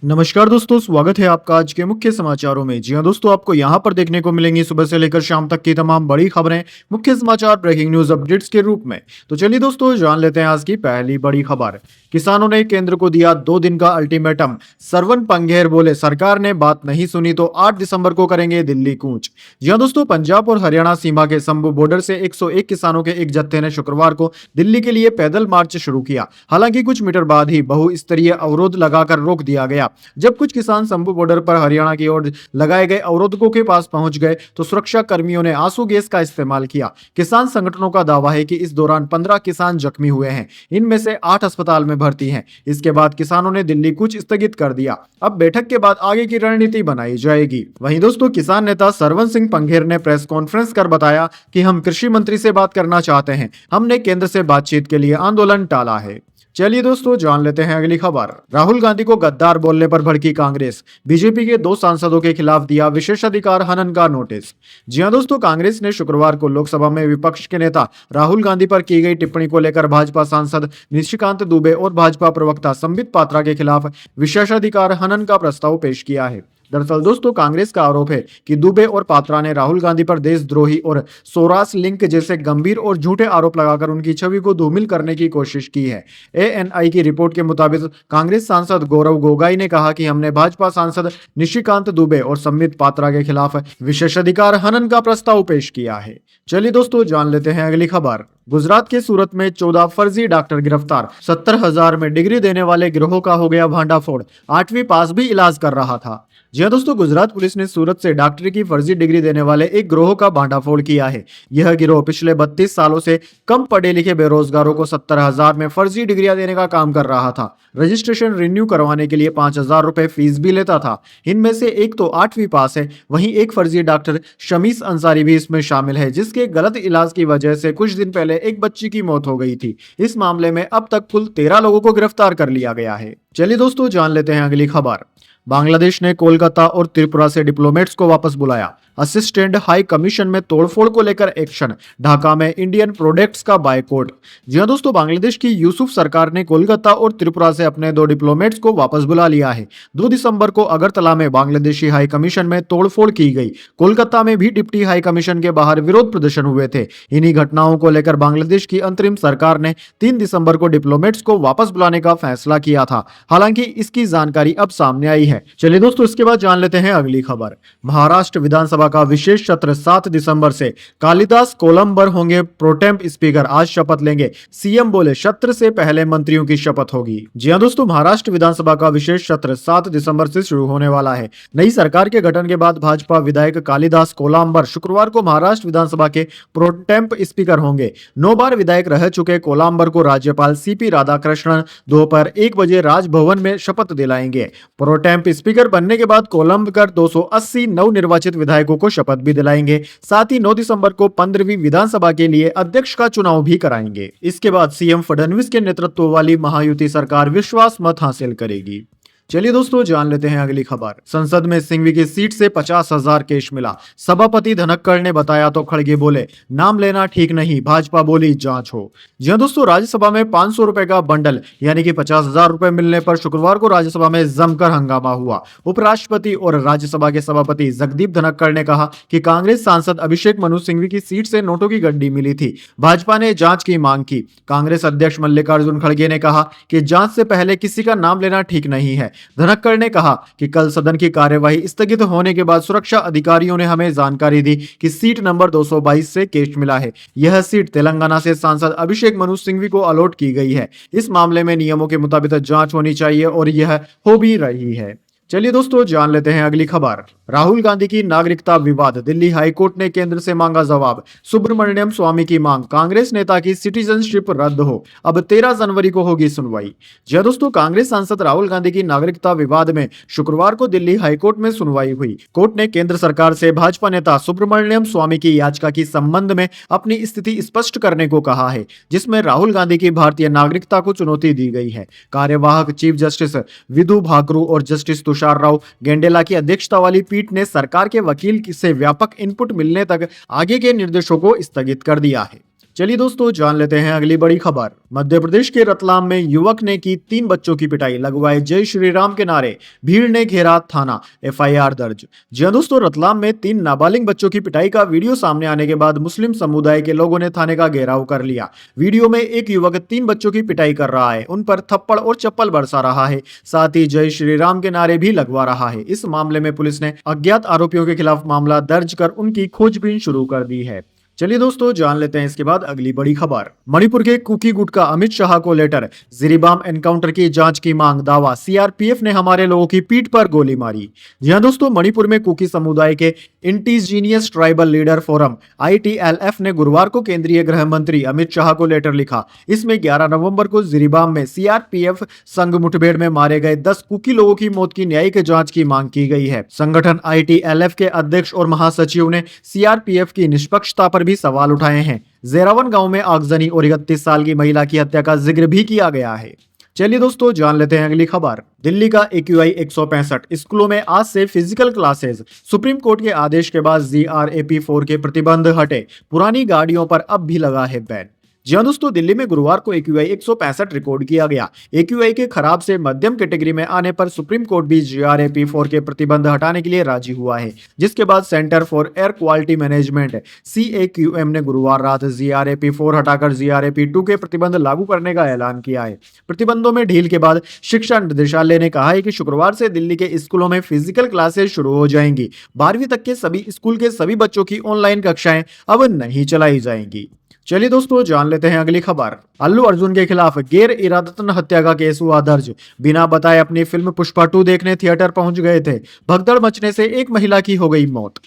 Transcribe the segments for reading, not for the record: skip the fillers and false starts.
नमस्कार दोस्तों, स्वागत है आपका आज के मुख्य समाचारों में। जी हां दोस्तों, आपको यहां पर देखने को मिलेंगी सुबह से लेकर शाम तक की तमाम बड़ी खबरें, मुख्य समाचार, ब्रेकिंग न्यूज अपडेट्स के रूप में। तो चलिए दोस्तों, जान लेते हैं आज की पहली बड़ी खबर। किसानों ने केंद्र को दिया 2 दिन का अल्टीमेटम। सरवन पंघेर बोले, सरकार ने बात नहीं सुनी तो 8 दिसंबर को करेंगे दिल्ली कूच। जी हां दोस्तों, पंजाब और हरियाणा सीमा के शंभू बॉर्डर से 101 किसानों के एक जत्थे ने शुक्रवार को दिल्ली के लिए पैदल मार्च शुरू किया। हालांकि कुछ मीटर बाद ही बहुस्तरीय अवरोध लगाकर रोक दिया गया। जब कुछ किसान शंभू बॉर्डर पर हरियाणा की ओर लगाए गए अवरोधकों के पास पहुंच गए तो सुरक्षा कर्मियों ने आंसू गैस का इस्तेमाल किया। किसान संगठनों का दावा है कि इस दौरान 15 किसान जख्मी हुए हैं, इनमें से 8 अस्पताल में भर्ती हैं। इसके बाद किसानों ने दिल्ली कूच स्थगित कर दिया। अब बैठक के बाद आगे की रणनीति बनाई जाएगी। वहीं दोस्तों, किसान नेता सरवन सिंह पंघेर ने प्रेस कॉन्फ्रेंस कर बताया कि हम कृषि मंत्री से बात करना चाहते हैं। हमने केंद्र से बातचीत के लिए आंदोलन टाला है। चलिए दोस्तों, जान लेते हैं अगली खबर। राहुल गांधी को गद्दार बोलने पर भड़की कांग्रेस। बीजेपी के 2 सांसदों के खिलाफ दिया विशेषाधिकार हनन का नोटिस। जी हां दोस्तों, कांग्रेस ने शुक्रवार को लोकसभा में विपक्ष के नेता राहुल गांधी पर की गई टिप्पणी को लेकर भाजपा सांसद निशिकांत दुबे और भाजपा प्रवक्ता संबित पात्रा के खिलाफ विशेषाधिकार हनन का प्रस्ताव पेश किया है। दरअसल दोस्तों, कांग्रेस का आरोप है कि दुबे और पात्रा ने राहुल गांधी पर देशद्रोही और सोरास लिंक जैसे गंभीर और झूठे आरोप लगाकर उनकी छवि को धूमिल करने की कोशिश की है। एएनआई की रिपोर्ट के मुताबिक कांग्रेस सांसद गौरव गोगाई ने कहा कि हमने भाजपा सांसद निशिकांत दुबे और संबित पात्रा के खिलाफ विशेषाधिकार हनन का प्रस्ताव पेश किया है। चलिए दोस्तों, जान लेते हैं अगली खबर। गुजरात के सूरत में 14 फर्जी डॉक्टर गिरफ्तार। 70,000 में डिग्री देने वाले गिरोह का हो गया भांडाफोड़। 8वीं पास भी इलाज कर रहा था। जी हां दोस्तों, गुजरात पुलिस ने सूरत से डॉक्टरी की फर्जी डिग्री देने वाले एक गिरोह का भांडाफोड़ किया है। यह गिरोह पिछले 32 सालों से कम पढ़े लिखे बेरोजगारों को 70,000 में फर्जी डिग्रियां देने का काम कर रहा था। रजिस्ट्रेशन रिन्यू करवाने के लिए 5,000 रुपए फीस भी लेता था। इनमें से एक तो 8वीं पास है, वहीं एक फर्जी डॉक्टर शमीस अंसारी भी इसमें शामिल है, जिसके गलत इलाज की वजह से कुछ दिन पहले एक बच्ची की मौत हो गई थी। इस मामले में अब तक कुल 13 लोगों को गिरफ्तार कर लिया गया है। चलिए दोस्तों, जान लेते हैं अगली खबर। बांग्लादेश ने कोलकाता और त्रिपुरा से डिप्लोमेट्स को वापस बुलाया। असिस्टेंट हाई कमीशन में तोड़फोड़ को लेकर एक्शन। ढाका में इंडियन प्रोडक्ट्स का बायकॉट। जी हां दोस्तों, बांग्लादेश की यूसुफ सरकार ने कोलकाता और त्रिपुरा से अपने 2 डिप्लोमेट्स को वापस बुला लिया है। 2 दिसंबर को अगरतला में बांग्लादेशी हाई कमीशन में तोड़फोड़ की गई। कोलकाता में भी डिप्टी हाई कमीशन के बाहर विरोध प्रदर्शन हुए थे। इन्हीं घटनाओं को लेकर बांग्लादेश की अंतरिम सरकार ने 3 दिसंबर को डिप्लोमेट्स को वापस बुलाने का फैसला किया था। हालांकि इसकी जानकारी अब सामने आई है। चलिए दोस्तों, इसके बाद जान लेते हैं अगली खबर। महाराष्ट्र विधानसभा का विशेष सत्र 7 दिसंबर से। कालिदास कोलंबर होंगे प्रोटेम स्पीकर, आज शपथ लेंगे। सीएम बोले, सत्र से पहले मंत्रियों की शपथ होगी। जी हां दोस्तों, महाराष्ट्र विधानसभा का विशेष सत्र 7 दिसंबर से शुरू होने वाला है। नई सरकार के गठन के बाद भाजपा विधायक कालिदास कोलंबर शुक्रवार को महाराष्ट्र विधानसभा के प्रोटेम स्पीकर होंगे। 9 बार विधायक रह चुके कोलंबर को राज्यपाल सीपी राधाकृष्णन दोपहर 1 बजे राजभवन में शपथ दिलाएंगे। प्रोटेम स्पीकर बनने के बाद कोलंबकर 280 नवनिर्वाचित विधायकों को शपथ भी दिलाएंगे। साथ ही 9 दिसंबर को 15वीं विधानसभा के लिए अध्यक्ष का चुनाव भी कराएंगे। इसके बाद सीएम फडणवीस के नेतृत्व वाली महायुति सरकार विश्वास मत हासिल करेगी। चलिए दोस्तों, जान लेते हैं अगली खबर। संसद में सिंघवी की सीट से 50,000 कैश मिला। सभापति धनखड़ ने बताया तो खड़गे बोले, नाम लेना ठीक नहीं, भाजपा बोली जांच हो। जी हां दोस्तों, राज्यसभा में 500 रुपए का बंडल यानी कि 50,000 रुपए मिलने पर शुक्रवार को राज्यसभा में जमकर हंगामा हुआ। उपराष्ट्रपति और राज्यसभा के सभापति जगदीप धनखड़ ने कहा कि कांग्रेस सांसद अभिषेक मनु सिंघवी की सीट से नोटों की गड्डी मिली थी। भाजपा ने जांच की मांग की। कांग्रेस अध्यक्ष मल्लिकार्जुन खड़गे ने कहा कि जांच से पहले किसी का नाम लेना ठीक नहीं है। धनखड़ ने कहा कि कल सदन की कार्यवाही स्थगित होने के बाद सुरक्षा अधिकारियों ने हमें जानकारी दी कि सीट नंबर 222 से कैश मिला है। यह सीट तेलंगाना से सांसद अभिषेक मनु सिंघवी को अलॉट की गई है। इस मामले में नियमों के मुताबिक जांच होनी चाहिए और यह हो भी रही है। चलिए दोस्तों, जान लेते हैं अगली खबर। राहुल गांधी की नागरिकता विवाद। दिल्ली हाईकोर्ट ने केंद्र से मांगा जवाब। सुब्रमण्यम स्वामी की मांग, कांग्रेस नेता की सिटीजनशिप रद्द हो। अब 13 जनवरी को होगी सुनवाई। जी दोस्तों, कांग्रेस सांसद राहुल गांधी की नागरिकता विवाद में शुक्रवार को दिल्ली हाईकोर्ट में सुनवाई हुई। कोर्ट ने केंद्र सरकार से भाजपा नेता सुब्रमण्यम स्वामी की याचिका की संबंध में अपनी स्थिति स्पष्ट करने को कहा है, जिसमें राहुल गांधी की भारतीय नागरिकता को चुनौती दी गई है। कार्यवाहक चीफ जस्टिस विधु भाकरू और जस्टिस तुषार राव गेंडेला की अध्यक्षता वाली पीठ ने सरकार के वकील से व्यापक इनपुट मिलने तक आगे के निर्देशों को स्थगित कर दिया है। चलिए दोस्तों जान लेते हैं अगली बड़ी खबर। मध्य प्रदेश के रतलाम में युवक ने की 3 बच्चों की पिटाई, लगवाए जय श्री राम के नारे, भीड़ ने घेरा थाना, एफआईआर दर्ज। जी हां दोस्तों, रतलाम में 3 नाबालिग बच्चों की पिटाई का वीडियो सामने आने के बाद मुस्लिम समुदाय के लोगों ने थाने का घेराव कर लिया। वीडियो में एक युवक 3 बच्चों की पिटाई कर रहा है, उन पर थप्पड़ और चप्पल बरसा रहा है, साथ ही जय श्री राम के नारे भी लगवा रहा है। इस मामले में पुलिस ने अज्ञात आरोपियों के खिलाफ मामला दर्ज कर उनकी खोजबीन शुरू कर दी है। चलिए दोस्तों जान लेते हैं इसके बाद अगली बड़ी खबर। मणिपुर के कुकी गुटका अमित शाह को लेटर, जिरीबाम एनकाउंटर की जांच की मांग, दावा सीआरपीएफ ने हमारे लोगों की पीठ पर गोली मारी। जी हां दोस्तों, मणिपुर में कुकी समुदाय के indigenous tribal leader forum ITLF ने गुरुवार को केंद्रीय गृह मंत्री अमित शाह को लेटर लिखा। इसमें 11 नवंबर को जिरीबाम में सीआरपीएफ संग मुठभेड़ में मारे गए 10 कुकी लोगों की मौत की न्यायिक जांच की मांग की गई है। संगठन आईटीएलएफ के अध्यक्ष और महासचिव ने सीआरपीएफ की निष्पक्षता पर भी सवाल उठाए हैं। जेरावन गांव में आगजनी और 31 साल की महिला की हत्या का जिक्र भी किया गया है। चलिए दोस्तों जान लेते हैं अगली खबर। दिल्ली का AQI 165, स्कूलों में आज से फिजिकल क्लासेस, सुप्रीम कोर्ट के आदेश के बाद GRAP4 के प्रतिबंध हटे, पुरानी गाड़ियों पर अब भी लगा है बैन। जी हां दोस्तों, दिल्ली में गुरुवार को AQI 165 रिकॉर्ड किया गया। AQI के खराब से मध्यम कैटेगरी में आने पर सुप्रीम कोर्ट भी GRAP4 के प्रतिबंध हटाने के लिए राजी हुआ है, जिसके बाद centre for air quality management CAQM ने गुरुवार रात GRAP4 हटाकर GRAP2 के प्रतिबंध लागू करने का ऐलान किया है। प्रतिबंधों में ढील के बाद शिक्षा निदेशालय ने कहा है कि शुक्रवार से दिल्ली के स्कूलों में फिजिकल क्लासेस शुरू हो जाएंगी। 12वीं तक के सभी स्कूल के सभी बच्चों की ऑनलाइन कक्षाएं अब नहीं चलाई जाएंगी। चलिए दोस्तों जान लेते हैं अगली खबर। अल्लू अर्जुन के खिलाफ गैर इरादतन हत्या का केस हुआ दर्ज। बिना बताए अपनी फिल्म पुष्पा 2 देखने थिएटर पहुंच गए थे, भगदड़ मचने से एक महिला की हो गई मौत।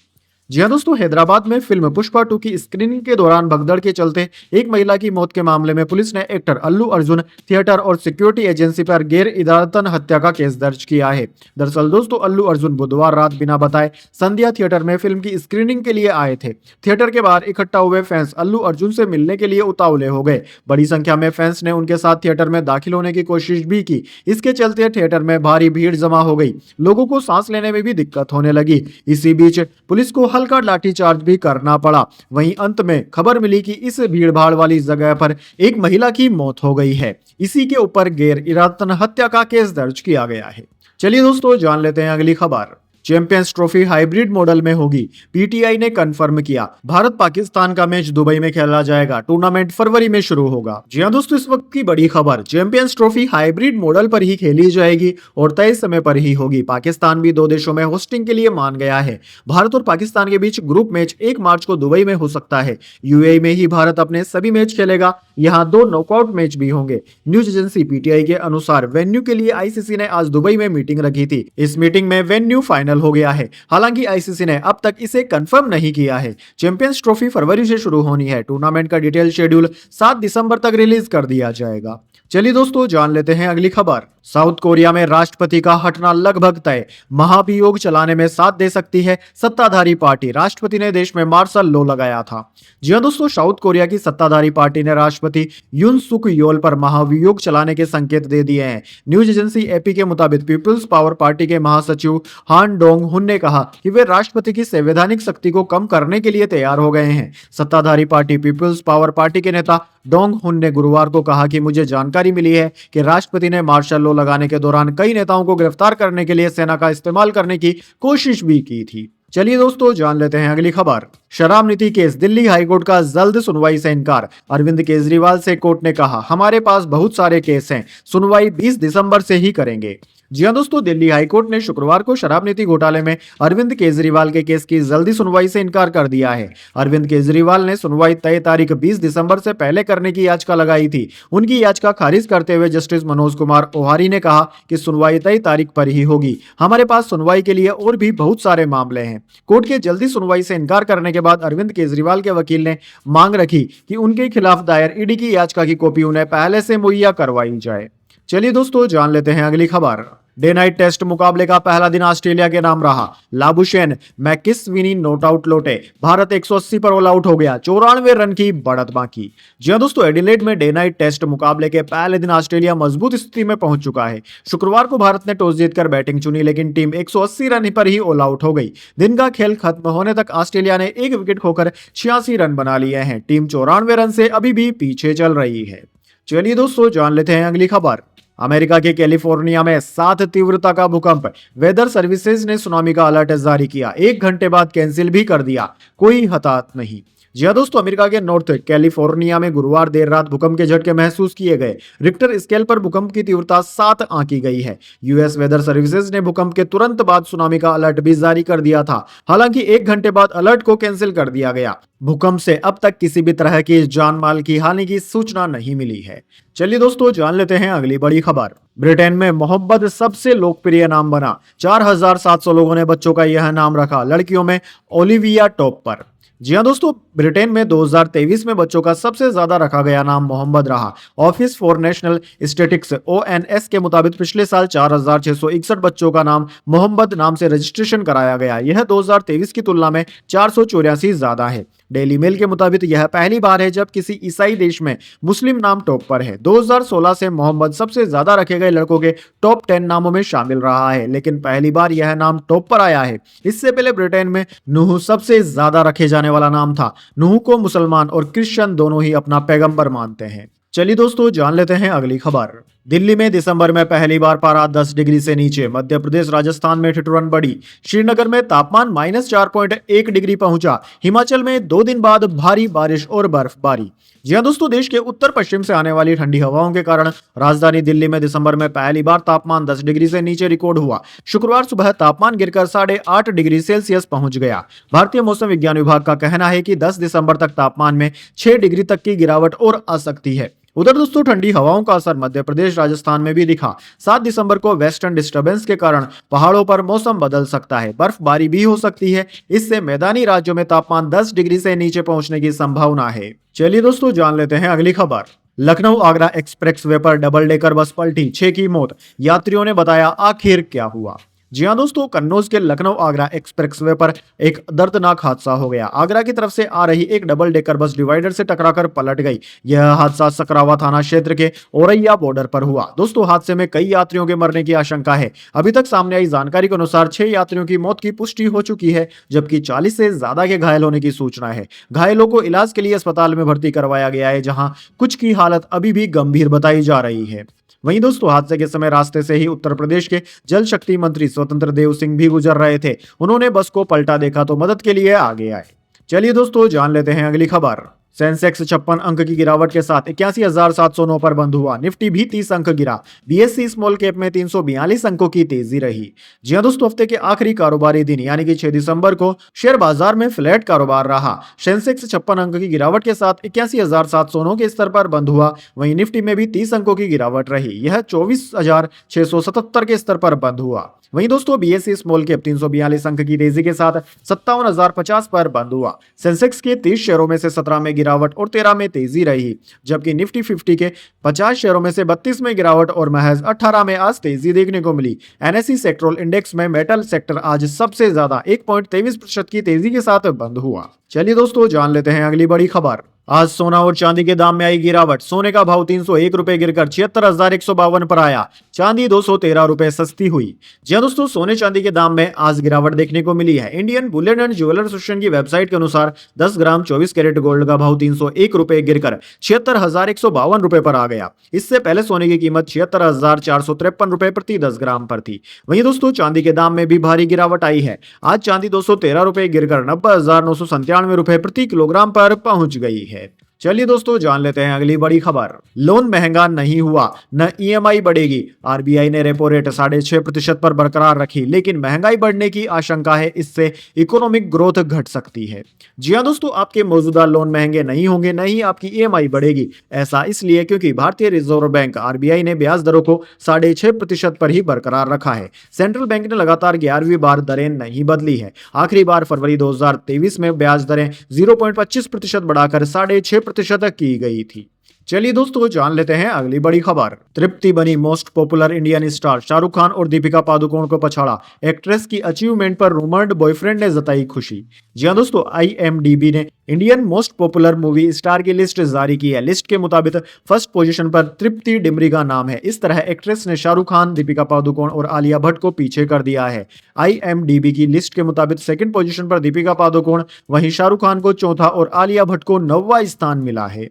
जी हां दोस्तों, हैदराबाद में फिल्म पुष्पा 2 की स्क्रीनिंग के दौरान भगदड़ के चलते एक महिला की मौत के मामले में पुलिस ने एक्टर अल्लू अर्जुन, थिएटर और सिक्योरिटी एजेंसी पर गैर इरादतन हत्या का केस दर्ज किया है। दरअसल दोस्तों, अल्लू अर्जुन बुधवार रात बिना बताए संध्या थिएटर में फिल्म की स्क्रीनिंग के लिए आए थे। थिएटर के बाहर इकट्ठा हुए फैंस अल्लू अर्जुन से मिलने के लिए उतावले हो गए। बड़ी संख्या में फैंस ने उनके साथ थिएटर में दाखिल होने की कोशिश भी की। इसके चलते थिएटर में भारी भीड़ जमा हो गई, लोगों को सांस लेने में भी दिक्कत होने लगी। इसी बीच पुलिस को हल्का लाठीचार्ज भी करना पड़ा। वहीं अंत में खबर मिली कि इस भीड़भाड़ वाली जगह पर एक महिला की मौत हो गई है। इसी के ऊपर गैर इरादतन हत्या का केस दर्ज किया गया है। चलिए दोस्तों जान लेते हैं अगली खबर। चैंपियंस ट्रॉफी हाइब्रिड मॉडल में होगी, पीटीआई ने कंफर्म किया। भारत पाकिस्तान का मैच दुबई में खेला जाएगा, टूर्नामेंट फरवरी में शुरू होगा। जी हां दोस्तों, इस वक्त की बड़ी खबर, चैंपियंस ट्रॉफी हाइब्रिड मॉडल पर ही खेली जाएगी और तय समय पर ही होगी। पाकिस्तान भी 2 देशों में होस्टिंग के लिए मान गया है। भारत और पाकिस्तान के बीच ग्रुप मैच 1 मार्च को दुबई में हो सकता है। यूएई में ही भारत अपने सभी मैच खेलेगा। यहाँ 2 नॉकआउट मैच भी होंगे। न्यूज एजेंसी पीटीआई के अनुसार वेन्यू के लिए आईसीसी ने आज दुबई में मीटिंग रखी थी। इस मीटिंग में वेन्यू फाइनल हो गया है। हालांकि आईसीसी ने अब तक इसे कंफर्म नहीं किया है। चैंपियंस ट्रॉफी फरवरी से शुरू होनी है। टूर्नामेंट का डिटेल शेड्यूल 7 दिसंबर तक रिलीज कर दिया जाएगा। चलिए दोस्तों जान लेते हैं अगली खबर। साउथ कोरिया में राष्ट्रपति का हटना लगभग तय, महाभियोग चलाने में साथ दे सकती है सत्ताधारी पार्टी। राष्ट्रपति ने देश में मार्शल लॉ लगाया था। जी हां दोस्तों, साउथ कोरिया की सत्ताधारी पार्टी ने राष्ट्रपति यून सुक योल पर महाभियोग चलाने के संकेत दे दिए हैं। न्यूज एजेंसी एपी के मुताबिक पीपुल्स पावर पार्टी के महासचिव हान डोंग हुन ने कहा कि वे राष्ट्रपति की संवैधानिक शक्ति को कम करने के लिए तैयार हो गए हैं। सत्ताधारी पार्टी पीपुल्स पावर पार्टी के नेता डोंग हुन ने गुरुवार को कहा कि मुझे जानकारी मिली है कि राष्ट्रपति ने मार्शल लॉ लगाने के दौरान कई नेताओं को गिरफ्तार करने के लिए सेना का इस्तेमाल करने की कोशिश भी की थी। चलिए दोस्तों जान लेते हैं अगली खबर। शराब नीति केस, दिल्ली हाईकोर्ट का जल्द सुनवाई से इनकार। अरविंद केजरीवाल से कोर्ट ने कहा, हमारे पास बहुत सारे केस हैं, सुनवाई 20 दिसंबर से ही करेंगे। जी हां दोस्तों, दिल्ली हाईकोर्ट ने शुक्रवार को शराब नीति घोटाले में अरविंद केजरीवाल के केस की जल्दी सुनवाई से इनकार कर दिया है। अरविंद केजरीवाल ने सुनवाई तय तारीख 20 दिसंबर से पहले करने की याचिका लगाई थी। उनकी याचिका खारिज करते हुए जस्टिस मनोज कुमार ओहारी ने कहा कि सुनवाई तय तारीख पर ही होगी। हमारे पास सुनवाई के लिए और भी बहुत सारे मामले हैं। कोर्ट के जल्दी सुनवाई से इनकार करने के बाद अरविंद केजरीवाल के वकील ने मांग रखी कि उनके खिलाफ दायर ईडी की याचिका की कॉपी उन्हें पहले से मुहैया करवाई जाए। चलिए दोस्तों जान लेते हैं अगली खबर। डे नाइट टेस्ट मुकाबले का पहला दिन ऑस्ट्रेलिया के नाम रहा। लाबुशेन मैकिसविनी नॉट आउट लौटे। भारत 180 पर ऑल आउट हो गया। 94 रन की बढ़त बाकी। जी हां दोस्तों, एडिलेड में डे नाइट टेस्ट मुकाबले के पहले दिन ऑस्ट्रेलिया मजबूत स्थिति में पहुंच चुका है। शुक्रवार को भारत ने टॉस जीतकर बैटिंग चुनी, लेकिन टीम 180 रन पर ही ऑल आउट हो गई। दिन का खेल खत्म होने तक ऑस्ट्रेलिया ने एक विकेट खोकर 86 रन बना लिए हैं। टीम 94 रन से अभी भी पीछे चल रही है। चलिए दोस्तों, जान लेते हैं अगली खबर। अमेरिका के कैलिफोर्निया में 7 तीव्रता का भूकंप। वेदर सर्विसेज ने सुनामी का अलर्ट जारी किया, 1 घंटे बाद कैंसिल भी कर दिया। कोई हताहत नहीं। जी हाँ दोस्तों, अमेरिका के नॉर्थ कैलिफोर्निया में गुरुवार देर रात भूकंप के झटके महसूस किए गए। रिक्टर स्केल पर भूकंप की तीव्रता 7 आंकी गई है। यूएस वेदर सर्विसेज ने भूकंप के तुरंत बाद सुनामी का अलर्ट भी जारी कर दिया था। हालांकि 1 घंटे बाद अलर्ट को कैंसिल कर दिया गया। भूकंप से अब तक किसी भी तरह की जान माल की हानि की सूचना नहीं मिली है। चलिए दोस्तों, जान लेते हैं अगली बड़ी खबर। ब्रिटेन में मोहम्मद सबसे लोकप्रिय नाम बना। 4700 लोगों ने बच्चों का यह नाम रखा। लड़कियों में ओलिविया टॉप पर। जी हाँ दोस्तों, ब्रिटेन में 2023 में बच्चों का सबसे ज्यादा रखा गया नाम मोहम्मद रहा। Office for national statistics ONS के मुताबिक पिछले साल 4661 बच्चों का नाम मोहम्मद नाम से रजिस्ट्रेशन कराया गया। यह 2023 की तुलना में 484 ज्यादा है। डेली मेल के मुताबिक यह पहली बार है जब किसी ईसाई देश में मुस्लिम नाम टॉप पर है। 2016 से मोहम्मद सबसे ज्यादा रखे गए लड़कों के टॉप 10 नामों में शामिल रहा है, लेकिन पहली बार यह नाम टॉप पर आया है। इससे पहले ब्रिटेन में नूह सबसे ज्यादा रखे जाने वाला नाम था। नूह को मुसलमान और क्रिश्चियन दोनों ही अपना पैगंबर मानते हैं। चलिए दोस्तों, जान लेते हैं अगली खबर। दिल्ली में दिसंबर में पहली बार पारा 10 डिग्री से नीचे। मध्य प्रदेश राजस्थान में ठिठुरन बढ़ी। श्रीनगर में तापमान -4.1 डिग्री पहुंचा। हिमाचल में 2 दिन बाद भारी बारिश और बर्फबारी। जी हां दोस्तों, देश के उत्तर पश्चिम से आने वाली ठंडी हवाओं के कारण राजधानी दिल्ली में दिसंबर में पहली बार तापमान 10 डिग्री से नीचे रिकॉर्ड हुआ। शुक्रवार सुबह तापमान गिरकर 8.5 डिग्री सेल्सियस पहुंच गया। भारतीय मौसम विज्ञान विभाग का कहना है कि 10 दिसंबर तक तापमान में 6 डिग्री तक की गिरावट और आ सकती है। उधर दोस्तों, ठंडी हवाओं का असर मध्य प्रदेश राजस्थान में भी दिखा। 7 दिसंबर को वेस्टर्न डिस्टर्बेंस के कारण पहाड़ों पर मौसम बदल सकता है। बर्फबारी भी हो सकती है। इससे मैदानी राज्यों में तापमान 10 डिग्री से नीचे पहुंचने की संभावना है। चलिए दोस्तों, जान लेते हैं अगली खबर। लखनऊ आगरा एक्सप्रेस वे पर डबल डेकर बस पलटी, 6 की मौत। यात्रियों ने बताया आखिर क्या हुआ। जी हाँ दोस्तों, कन्नौज के लखनऊ आगरा एक्सप्रेसवे पर एक दर्दनाक हादसा हो गया। आगरा की तरफ से आ रही एक डबल डेकर बस डिवाइडर से टकराकर पलट गई। यह हादसा सकरावा थाना क्षेत्र के औरैया बॉर्डर पर हुआ। दोस्तों, हादसे में कई यात्रियों के मरने की आशंका है। अभी तक सामने आई जानकारी के अनुसार 6 यात्रियों की मौत की पुष्टि हो चुकी है, जबकि 40 से ज्यादा के घायल होने की सूचना है। घायलों को इलाज के लिए अस्पताल में भर्ती करवाया गया है, जहां कुछ की हालत अभी भी गंभीर बताई जा रही है। वहीं दोस्तों, हादसे के समय रास्ते से ही उत्तर प्रदेश के जल शक्ति मंत्री स्वतंत्र देव सिंह भी गुजर रहे थे। उन्होंने बस को पलटा देखा तो मदद के लिए आगे आए। चलिए दोस्तों, जान लेते हैं अगली खबर। सेंसेक्स 56 अंक की गिरावट के साथ 81,709 पर बंद हुआ। निफ्टी भी 30 अंक गिरा। बीएसई स्मॉल कैप में 342 अंकों की तेजी रही। जी हां दोस्तों, हफ्ते के आखिरी कारोबारी दिन यानी कि 6 दिसंबर को शेयर बाजार में फ्लैट कारोबार रहा। सेंसेक्स 56 अंक की गिरावट के साथ 81,709 के स्तर पर बंद हुआ। वहीं निफ्टी में भी 30 अंकों की गिरावट रही। यह 24,677 के स्तर पर बंद हुआ। वहीं दोस्तों, बीएसई स्मॉल कैप 342 अंक की तेजी के साथ 57,050 पर बंद हुआ। सेंसेक्स के 30 शेयरों में से 17 में गिरावट और 13 में तेजी रही, जबकि निफ्टी 50 के 50 शेयरों में से 32 में गिरावट और महज 18 में आज तेजी देखने को मिली। एनएसई सेक्टोरल इंडेक्स में मेटल सेक्टर आज सबसे ज्यादा 1.23% की तेजी के साथ बंद हुआ। चलिए दोस्तों, जान लेते हैं अगली बड़ी खबर। आज सोना और चांदी के दाम में आई गिरावट। सोने का भाव 301 रुपए गिरकर 76,152 पर आया। चांदी 213 रुपए सस्ती हुई। जी हां दोस्तों, सोने चांदी के दाम में आज गिरावट देखने को मिली है। Indian Boolean and jeweller association की वेबसाइट के अनुसार 10 ग्राम 24 कैरेट गोल्ड का भाव 301 रुपए गिरकर 76,152 रुपए पर आ गया। इससे पहले सोने की कीमत 76,453 रुपए प्रति 10 ग्राम पर थी। वहीं दोस्तों, चांदी के दाम में भी भारी गिरावट आई है। आज चांदी 213 रुपए गिरकर 90,997 रुपए प्रति किलोग्राम पर पहुंच गई है। चलिए दोस्तों, जान लेते हैं अगली बड़ी खबर। लोन महंगा नहीं हुआ, न ईएमआई बढ़ेगी। आरबीआई ने रेपो रेट 6.5% पर बरकरार रखी, लेकिन महंगाई बढ़ने की आशंका है। इससे इकोनॉमिक ग्रोथ घट सकती है। जी हां दोस्तों, आपके मौजूदा लोन महंगे नहीं होंगे, न ही आपकी ईएमआई बढ़ेगी। ऐसा इसलिए क्योंकि भारतीय रिजर्व बैंक आरबीआई ने ब्याज दरों को 6.5% पर ही बरकरार रखा है। सेंट्रल बैंक ने लगातार 11वीं बार दरें नहीं बदली है। आखिरी बार फरवरी 2023 में ब्याज दरें 0.25% बढ़ाकर 6.5% की गई थी। चलिए दोस्तों जान लेते हैं अगली बड़ी खबर। तृप्ति बनी most popular Indian star, Shahrukh Khan और दीपिका पादुकोण को पछाड़ा। एक्ट्रेस की अचीवमेंट पर रूमर्ड बॉयफ्रेंड ने जताई खुशी। जी हां दोस्तों, IMDb ने Indian most popular movie star की लिस्ट जारी की है। लिस्ट के मुताबिक फर्स्ट पोजीशन पर तृप्ति डिमरी का नाम है। इस तरह एक्ट्रेस ने शाहरुख खान, दीपिका पादुकोण और आलिया भट्ट को पीछे कर दिया है। IMDb की लिस्ट के मुताबिक सेकंड पोजीशन पर दीपिका पादुकोण, वहीं शाहरुख खान को चौथा और आलिया भट्ट को 9वां स्थान मिला है।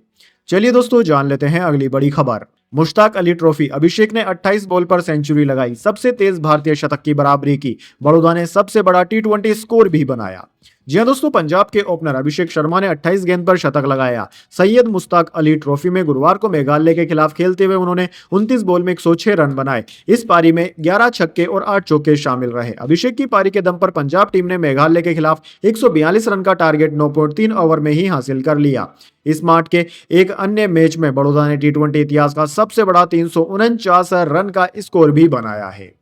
चलिए दोस्तों जान लेते हैं अगली बड़ी खबर। मुश्ताक अली ट्रॉफी, अभिषेक ने 28 बॉल पर सेंचुरी लगाई, सबसे तेज भारतीय शतक की बराबरी की। बड़ौदा ने सबसे बड़ा T20 स्कोर भी बनाया। जी हां दोस्तों, पंजाब के ओपनर अभिषेक शर्मा ने 28 गेंद पर शतक लगाया। सैयद मुश्ताक अली ट्रॉफी में गुरुवार को मेघालय के खिलाफ खेलते हुए उन्होंने 29 बॉल में 106 रन बनाए। इस पारी में 11 छक्के और 8 चौके शामिल रहे। अभिषेक की पारी के दम पर पंजाब टीम ने मेघालय के खिलाफ 142 रन का टारगेट 9.3 ओवर में ही हासिल कर लिया। इस मार्च के एक अन्य मैच में बड़ौदा ने T20 इतिहास का सबसे बड़ा 349 रन का स्कोर भी बनाया है।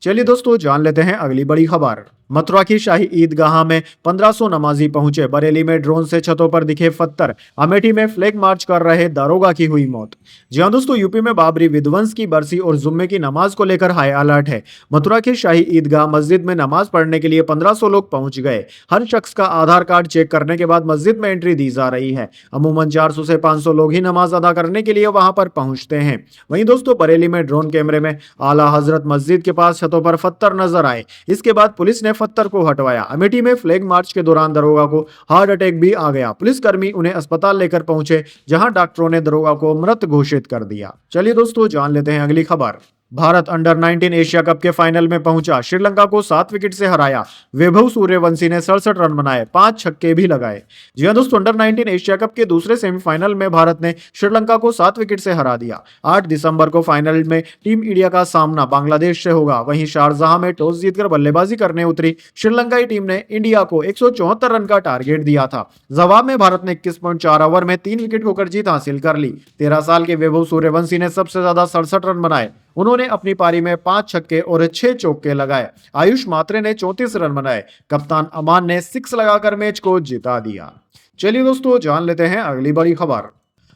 चलिए दोस्तों जान लेते हैं अगली बड़ी खबर। मथुरा की शाही ईदगाह में 1500 नमाजी पहुंचे। बरेली में ड्रोन से छतों पर दिखे पत्थर। अमेठी में फ्लैग मार्च कर रहे दारोगा की हुई मौत। जी हां दोस्तों, यूपी में बाबरी विध्वंस की बरसी और जुम्मे की नमाज को लेकर हाई अलर्ट है। मथुरा की शाही ईदगाह मस्जिद में नमाज पढ़ने के लिए 1500 लोग पहुंच गए। हर शख्स का आधार कार्ड चेक करने के बाद मस्जिद में एंट्री दी जा रही है। अमूमन 400 से 500 लोग ही नमाज अदा करने के लिए वहां पर पहुंचते हैं। वहीं दोस्तों, बरेली में ड्रोन कैमरे में आला हजरत मस्जिद के पास छतों पर पत्थर नजर आए। इसके बाद पुलिस ने पत्थर को हटवाया। अमेठी में फ्लैग मार्च के दौरान दरोगा को हार्ट अटैक भी आ गया। पुलिसकर्मी उन्हें अस्पताल लेकर पहुंचे, जहां डॉक्टरों ने दरोगा को मृत घोषित कर दिया। चलिए दोस्तों जान लेते हैं अगली खबर। भारत अंडर 19 एशिया कप के फाइनल में पहुंचा। श्रीलंका को 7 विकेट से हराया। वैभव सूर्यवंशी ने 67 रन बनाए, 5 छक्के भी लगाए। जी हां दोस्तों, अंडर 19 एशिया कप के दूसरे सेमीफाइनल में भारत ने श्रीलंका को 7 विकेट से हरा दिया। 8 दिसंबर को फाइनल में टीम इंडिया का सामना बांग्लादेश से होगा। वहीं शारजाह में टॉस जीतकर बल्लेबाजी करने उतरी श्रीलंकाई टीम ने इंडिया को 174 रन का टारगेट दिया था। जवाब में भारत ने 21.4 ओवर में 3 विकेट खोकर जीत हासिल कर ली। 13 साल के वैभव सूर्यवंशी ने सबसे ज्यादा 67 रन बनाए। उन्होंने अपनी पारी में 5 छक्के और 6 चौके लगाए। आयुष मात्रे ने 34 रन बनाए। कप्तान अमान ने 6 लगाकर मैच को जिता दिया। चलिए दोस्तों जान लेते हैं अगली बड़ी खबर।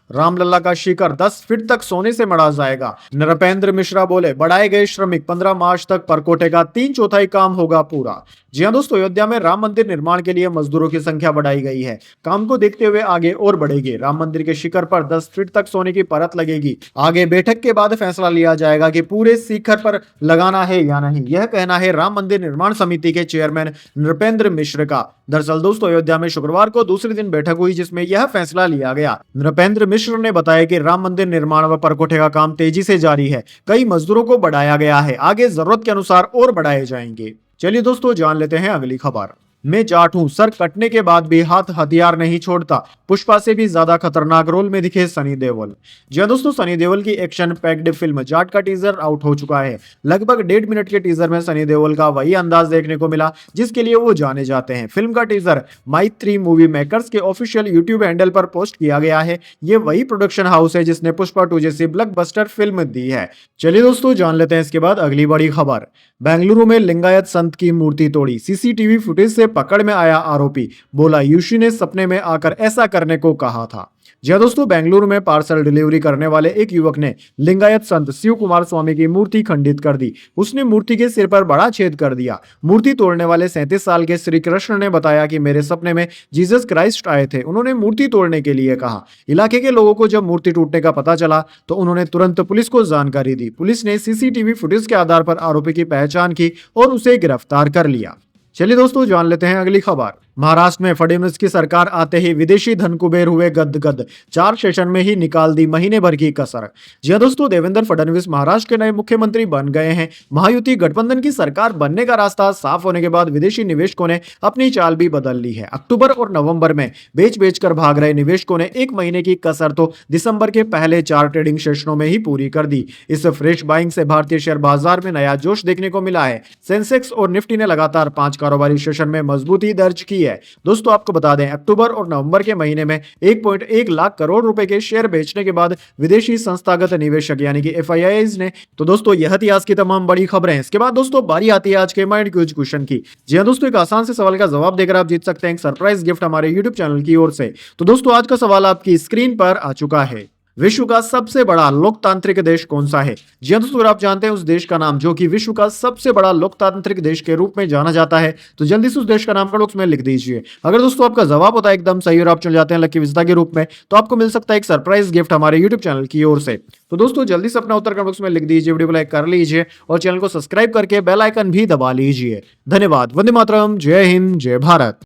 रामलला का शिखर 10 फीट तक सोने से मढ़ा जाएगा। नृपेंद्र मिश्रा बोले, बढ़ाए गए श्रमिक 15 मार्च तक परकोटे का 3/4 काम होगा पूरा। जी हां दोस्तों, अयोध्या में राम मंदिर निर्माण के लिए मजदूरों की संख्या बढ़ाई गई है। काम को देखते हुए आगे और बढ़ेगी। राम मंदिर के शिखर पर 10 फीट तक सोने की परत लगेगी। आगे बैठक के बाद फैसला लिया जाएगा कि पूरे शिखर पर लगाना है या नहीं। यह कहना है राम मंदिर निर्माण समिति के चेयरमैन नृपेंद्र मिश्र का। दरअसल दोस्तों, अयोध्या में शुक्रवार को दूसरे दिन बैठक हुई, जिसमें यह फैसला लिया गया। नृपेंद्र मिश्र ने बताया कि राम मंदिर निर्माण व परकोटे का काम तेजी से जारी है। कई मजदूरों को बढ़ाया गया है, आगे जरूरत के अनुसार और बढ़ाए जाएंगे। चलिए दोस्तों जान लेते हैं अगली खबर। मैं जाट हूं, सर कटने के बाद भी हाथ हथियार नहीं छोड़ता। पुष्पा से भी ज्यादा खतरनाक रोल में दिखे सनी देओल। जी हां दोस्तों, सनी देओल की एक्शन पैक्ड फिल्म जाट का टीजर आउट हो चुका है। लगभग 1.5 मिनट के टीजर में सनी देओल का वही अंदाज देखने को मिला जिसके लिए वो जाने जाते हैं। फिल्म का टीजर माई3 मूवी मेकर्स के ऑफिशियल यूट्यूब हैंडल पर पोस्ट किया गया है। ये वही प्रोडक्शन हाउस है जिसने पुष्पा 2 जैसी ब्लॉकबस्टर फिल्म दी है। चलिए दोस्तों जान लेते हैं इसके बाद अगली बड़ी खबर। बेंगलुरु में लिंगायत संत की मूर्ति तोड़ी। CCTV फुटेज से पकड़ में आया आरोपी। बोला, यूशी ने सपने में आकर ऐसा करने को कहा था। जी हां दोस्तों, बेंगलुरु में पार्सल डिलीवरी करने वाले एक युवक ने लिंगायत संत शिव कुमार स्वामी की मूर्ति खंडित कर दी। उसने मूर्ति के सिर पर बड़ा छेद कर दिया। मूर्ति तोड़ने वाले 37 साल के श्री कृष्ण ने बताया कि मेरे सपने में जीसस क्राइस्ट आए थे। उन्होंने मूर्ति तोड़ने के लिए कहा। इलाके के लोगों को जब मूर्ति टूटने का पता चला तो उन्होंने तुरंत पुलिस को जानकारी दी। पुलिस ने CCTV फुटेज के आधार पर आरोपी की पहचान की और उसे गिरफ्तार कर लिया। चलिए दोस्तों जान लेते हैं अगली खबर। महाराष्ट्र में फडणवीस की सरकार आते ही विदेशी धन कुबेर हुए गदगद। 4 सेशन में ही निकाल दी महीने भर की कसर। जी हां दोस्तों, देवेंद्र फडणवीस महाराष्ट्र के नए मुख्यमंत्री बन गए हैं। महायुति गठबंधन की सरकार बनने का रास्ता साफ होने के बाद विदेशी निवेशकों ने अपनी चाल भी बदल ली है। अक्टूबर और नवंबर में बेच कर भाग रहे निवेशकों ने 1 महीने की कसर तो दिसंबर के पहले 4 ट्रेडिंग सेशनों में ही पूरी कर दी। इस फ्रेश बाइंग से भारतीय शेयर बाजार में नया जोश देखने को मिला है। सेंसेक्स और निफ्टी ने लगातार 5 कारोबारी सेशन में मजबूती दर्ज की है। दोस्तों आपको बता दें, अक्टूबर और नवंबर के महीने में 1.1 लाख करोड़ रुपए के शेयर बेचने के बाद विदेशी संस्थागत निवेशक यानी कि FIIs ने। तो दोस्तों यह थी आज की तमाम बड़ी खबरें। इसके बाद दोस्तों बारी आती है आज के माइंड क्यूज क्वेश्चन की। जी हां दोस्तों, एक आसान से सवाल का जवाब देकर आप जीत सकते हैं एक सरप्राइज गिफ्ट हमारे यूट्यूब चैनल की ओर से। तो दोस्तों आज का सवाल आपकी स्क्रीन पर आ चुका है। विश्व का सबसे बड़ा लोकतांत्रिक देश कौन सा है? जी हाँ दोस्तों, अगर आप जानते हैं उस देश का नाम जो कि विश्व का सबसे बड़ा लोकतांत्रिक देश के रूप में जाना जाता है, तो जल्दी से उस देश का नाम कमेंट में लिख दीजिए। अगर दोस्तों आपका जवाब होता है एकदम सही और आप चुन जाते हैं लकी विजेता के रूप में, तो आपको मिल सकता है एक सरप्राइज गिफ्ट हमारे यूट्यूब चैनल की ओर से। तो दोस्तों जल्दी से अपना उत्तर कमेंट में लिख दीजिए, वीडियो को लाइक कर लीजिए और चैनल को सब्सक्राइब करके बेल आइकन भी दबा लीजिए। धन्यवाद। वंदे मातरम। जय हिंद, जय भारत।